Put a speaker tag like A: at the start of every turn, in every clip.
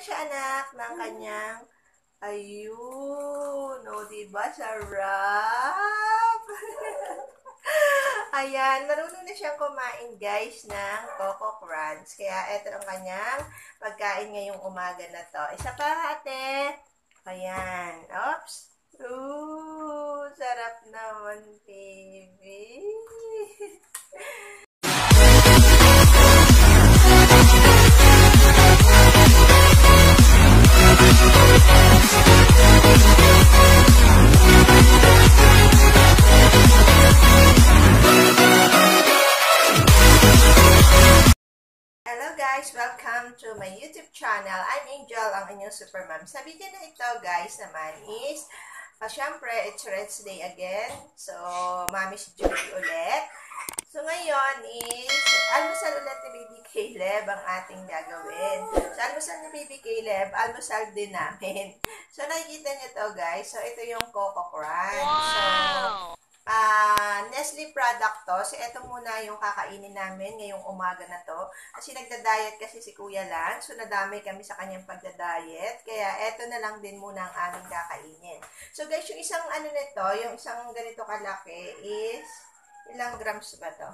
A: na siya, anak, ng kanyang, ayun, o, diba, sarap. Ayan, marunong na siyang kumain, guys, ng Coco Crunch. Kaya, ito ang kanyang pagkain ngayong umaga na to. Isa pa, ate. Ayan, oops. Ooh, sarap naman, baby. Hello guys! Welcome to my YouTube channel. I'm Angel, ang inyong super mom. Sa video na ito guys naman is, syempre, it's Reds Day again. So, Mami's Duty ulit. So, ngayon is, almusal ulit ni Baby Caleb ang ating gagawin. So, almusal ni Baby Caleb, almusal din namin. So, nakikita niyo to guys. So, ito yung Coco Crunch.
B: Wow!
A: So, Nestle product to. So, ito muna yung kakainin namin ngayong umaga na to. Kasi nagda-diet kasi si Kuya Lan. So, nadamay kami sa kanyang pagda-diet. Kaya, ito na lang din muna ang aming kakainin. So, guys, yung isang ano nito, yung isang ganito kalaki is, ilang grams ba to?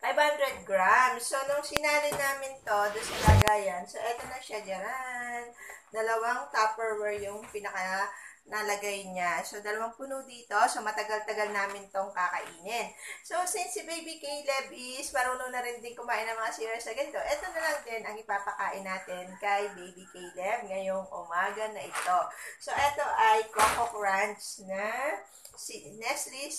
A: 500 grams. So, nung sinali namin to, doon sa lagayan, so, ito na siya dyan. Dalawang Tupperware yung pinaka nalagay niya. So, 2 puno dito. So, matagal-tagal namin tong kakainin. So, since si Baby Caleb is marunong na rin din kumain ng mga cereals na ganito, ito na lang din ang ipapakain natin kay Baby Caleb ngayong umaga na ito. So, ito ay Coco Crunch na Nestle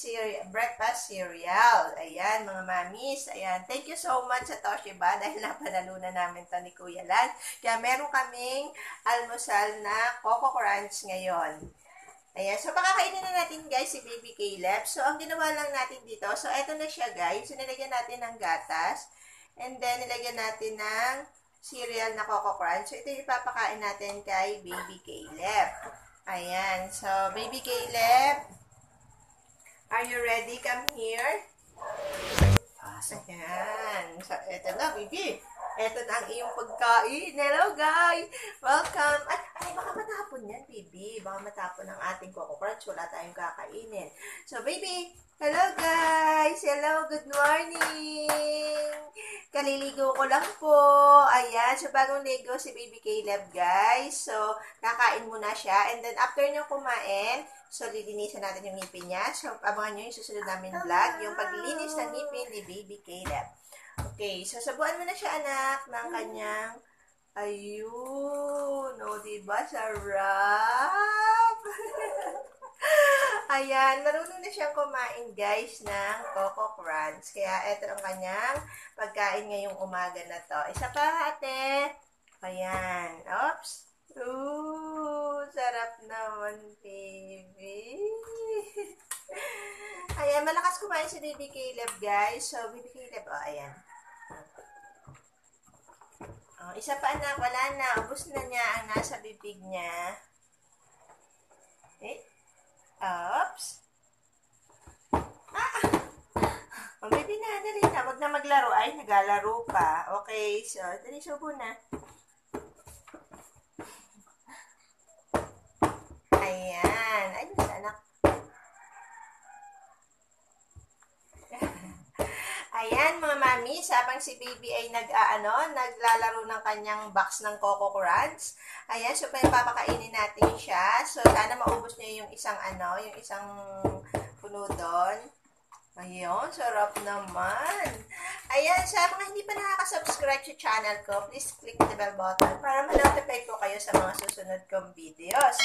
A: breakfast cereal. Ayan, mga mamis. Ayan. Thank you so much sa Toshiba dahil napanalunan namin to ni Kuya Lan. Kaya meron kaming almusal na Coco Crunch ngayon. Ayan. So, pakakainin na natin guys si Baby Caleb. So, ang ginawa lang natin dito. So, eto na siya guys. So, nilagyan natin ng gatas. And then, nilagyan natin ng cereal na Coco Crunch. So, ito yung ipapakain natin kay Baby Caleb. Ayan. So, Baby Caleb, are you ready? Come here. Ayan. So, eto na, baby. Eto na ang iyong pagkain. Hello, guys. Welcome. Ay, baka matapon yan, baby. Baka matapon ang ating Coco Crunch. Wala tayong kakainin. So, baby, hello, guys. Hello, good morning. Kaliligo ko lang po. Ayan. So, bagong ligo si Baby Caleb, guys. So, kakain muna siya. And then, after niyo kumain, so, lilinisan natin yung ngipin niya. So, abangan nyo yung susunod namin vlog, yung paglilinis ng ngipin ni Baby Caleb. Okay, so, sabuan mo na siya, anak, ng kanyang, ayun, o, diba, sarap. Ayan, marunong na siyang kumain, guys, ng Coco Crunch. Kaya, ito ang kanyang pagkain ngayong umaga na to. Isa pa, ate. Ayan, oops. Ooh, sarap naman, baby. Ayan, malakas kumain si Baby Caleb, guys. So, Baby Caleb, oh, ayan. Oh, isa pa, anak, wala na. Ubus na niya ang nasa bibig niya. Eh? Oops. Oh, baby na, dali na. Huwag na maglaro. Ay, naglalaro pa. Okay, so, dali, subo na. Ayan. Ay, anak. Ayan, mga mami, habang si baby ay naglalaro ng kanyang box ng Coco Crunch. Ayan, so papakainin natin siya. So, sana maubos niya yung isang yung isang puno doon. Ayun, sarap naman. Ayan, sa mga hindi pa nakaka-subscribe sa channel ko, please click the bell button para ma-notify po kayo sa mga susunod kong videos.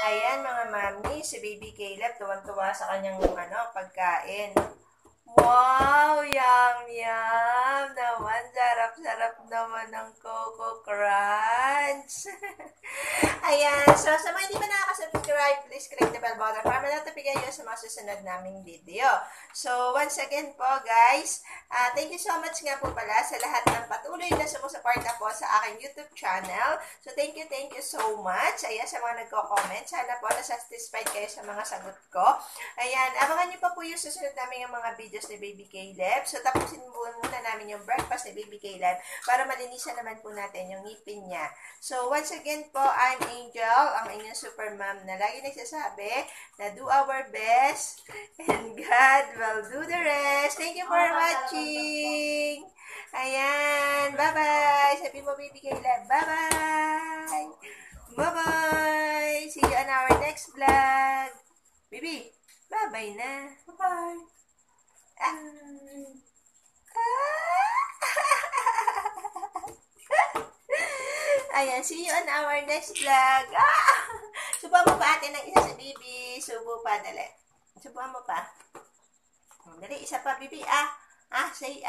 A: Ayan, mga mami, si Baby Caleb, tuwan-tuwa sa kanyang pagkain. Wow, yum, yum naman. Sarap-sarap naman ng Coco Crunch. Ayan, so sa mga hindi pa nakaka-subscribe, please click the bell button para ma-notify kayo sa mga susunod naming video. So, once again po guys, thank you so much nga po pala sa lahat ng patuloy na sumusuporta po sa aking YouTube channel. So, thank you so much. Ayan, sa mga nagko-comment, sana po na-satisfied kayo sa mga sagot ko. Ayan, abangan niyo pa po yung susunod namin yung mga videos videos ni Baby Caleb. So, tapusin muna namin yung breakfast ni Baby Caleb para malinisan naman po natin yung ngipin niya. So, once again po, I'm Angel, ang inyong super mom na lagi nagsasabi na do our best and God will do the rest. Thank you for watching. Ayan. Bye-bye. Sabi mo, Baby Caleb. Bye-bye. Bye-bye. See you on our next vlog. Baby, bye-bye na.
B: Bye-bye.
A: Ayan, see you on our next vlog. Subuhan mo pa atin ng isa sa Bibi. Subo pa, dali. Subuhan mo pa. Dali, isa pa, Bibi. Say